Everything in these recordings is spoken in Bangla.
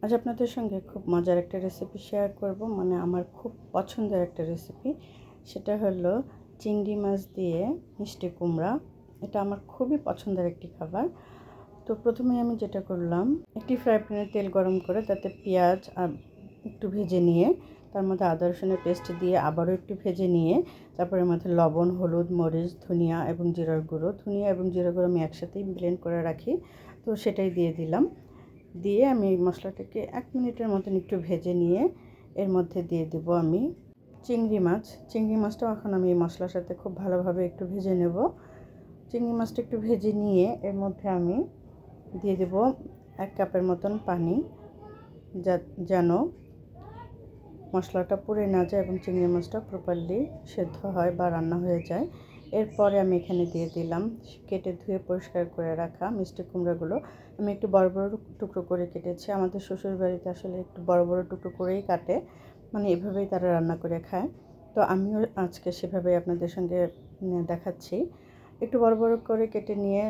আজ আপনাদের সঙ্গে খুব মজার একটা রেসিপি শেয়ার করব, মানে আমার খুব পছন্দের একটা রেসিপি। সেটা হলো চিংড়ি মাছ দিয়ে মিষ্টি কুমড়া। এটা আমার খুবই পছন্দের একটি খাবার। তো প্রথমে আমি যেটা করলাম, একটি ফ্রাই প্যানে তেল গরম করে তাতে পেঁয়াজ একটু ভেজে নিয়ে তার মধ্যে আদা রসুনের পেস্ট দিয়ে আবারও একটু ভেজে নিয়ে তারপরে মধ্যে লবণ, হলুদ, মরিচ, ধনিয়া এবং জিরার গুঁড়ো। ধনিয়া এবং জিরার গুঁড়ো আমি একসাথেই ব্লেন্ড করে রাখি, তো সেটাই দিয়ে দিলাম। দিয়ে আমি এই মশলাটাকে 1 মিনিটের মতন একটু ভেজে নিয়ে এর মধ্যে দিয়ে দেব আমি চিংড়ি মাছ। চিংড়ি মাছটাও এখন আমি এই মশলার সাথে খুব ভালোভাবে একটু ভেজে নেব। চিংড়ি মাছটা একটু ভেজে নিয়ে এর মধ্যে আমি দিয়ে দেব 1 কাপের মতন পানি, যেন মশলাটা পুড়ে না যায় এবং চিংড়ি মাছটা প্রপারলি সেদ্ধ হয় বা রান্না হয়ে যায়। এরপরে আমি এখানে দিয়ে দিলাম কেটে ধুয়ে পরিষ্কার করে রাখা মিষ্টি কুমড়াগুলো। আমি একটু বড় বড় টুকরো করে কেটেছি। আমাদের শ্বশুর বাড়িতে আসলে একটু বড় বড় টুকরো করেই কাটে, মানে এভাবেই তারা রান্না করে খায়। তো আমিও আজকে সেভাবেই আপনাদের সঙ্গে দেখাচ্ছি। একটু বড় বড় করে কেটে নিয়ে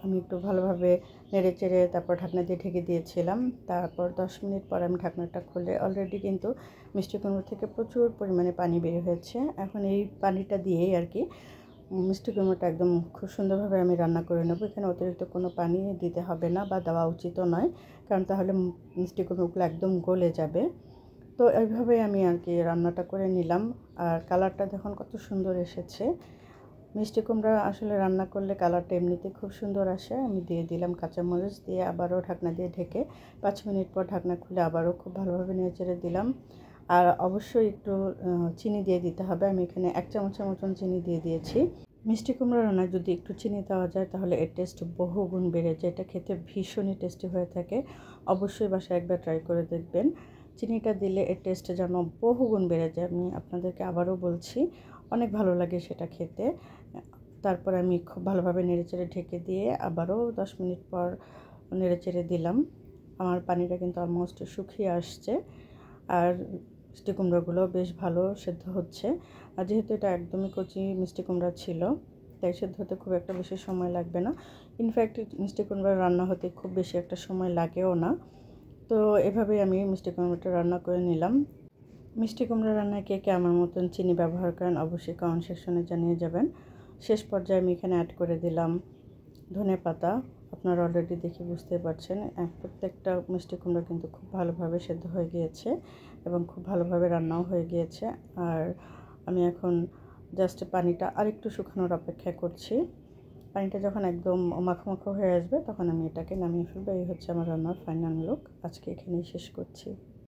আমি একটু ভালোভাবে নেড়ে চেড়ে তারপর ঢাকনা দিয়ে ঢেকে দিয়েছিলাম। তারপর 10 মিনিট পর আমি ঢাকনাটা খুলে অলরেডি কিন্তু মিষ্টি কুমড়ো থেকে প্রচুর পরিমাণে পানি বের হয়েছে। এখন এই পানিটা দিয়েই আর কি মিষ্টি কুমড়োটা একদম খুব সুন্দরভাবে আমি রান্না করে নেব। এখানে অতিরিক্ত কোনো পানি দিতে হবে না বা দেওয়া উচিতও নয়, কারণ তাহলে মিষ্টি কুমড়োগুলো একদম গলে যাবে। তো এইভাবেই আমি আর কি রান্নাটা করে নিলাম। আর কালারটা দেখুন কত সুন্দর এসেছে। মিষ্টি কুমড়া আসলে রান্না করলে কালারটা এমনিতে খুব সুন্দর আসে। আমি দিয়ে দিলাম কাঁচামরিচ, দিয়ে আবারও ঢাকনা দিয়ে ঢেকে 5 মিনিট পর ঢাকনা খুলে আবারও খুব ভালোভাবে নেড়েচেড়ে দিলাম। আর অবশ্যই একটু চিনি দিয়ে দিতে হবে। আমি এখানে 1 চামচের মতন চিনি দিয়ে দিয়েছি। মিষ্টি কুমড়া রান্নায় যদি একটু চিনি দেওয়া যায় তাহলে এর টেস্ট বহুগুণ বেড়ে যায়। এটা খেতে ভীষণই টেস্টি হয়ে থাকে। অবশ্যই বাসায় একবার ট্রাই করে দেখবেন। চিনিটা দিলে এর টেস্ট যেন বহুগুণ বেড়ে যায়। আমি আপনাদেরকে আবারও বলছি, অনেক ভালো লাগে সেটা খেতে। তারপর আমি খুব ভালোভাবে নেড়েচেড়ে ঢেকে দিয়ে আবারও 10 মিনিট পর নেড়েচেড়ে দিলাম। আমার পানিটা কিন্তু অলমোস্ট শুকিয়ে আসছে, আর মিষ্টি কুমড়োগুলো বেশ ভালো সেদ্ধ হচ্ছে। আর যেহেতু এটা একদমই কচি মিষ্টি কুমড়া ছিল, তাই সেদ্ধ হতে খুব একটা বেশি সময় লাগবে না। ইনফ্যাক্ট মিষ্টি কুমড়া রান্না হতে খুব বেশি একটা সময় লাগেও না। তো এভাবেই আমি মিষ্টি কুমড়োটা রান্না করে নিলাম। মিষ্টি কুমড়া রান্নায় কে কে আমার মতন চিনি ব্যবহার করেন অবশ্যই কমেন্ট সেকশনে জানিয়ে যাবেন। শেষ পর্যায়ে আমি এখানে অ্যাড করে দিলাম ধনেপাতা। আপনারা অলরেডি দেখে বুঝতে পারছেন প্রত্যেকটা মিষ্টি কুমড়া কিন্তু খুব ভালোভাবে সেদ্ধ হয়ে গিয়েছে এবং খুব ভালোভাবে রান্নাও হয়ে গিয়েছে। আর আমি এখন জাস্ট পানিটা আরেকটু শুকানোর অপেক্ষা করছি। পানিটা যখন একদম মাখো মাখো হয়ে আসবে তখন আমি এটাকে নামিয়ে ফেলবো। এই হচ্ছে আমার রান্নার ফাইনাল লুক। আজকে এখানেই শেষ করছি।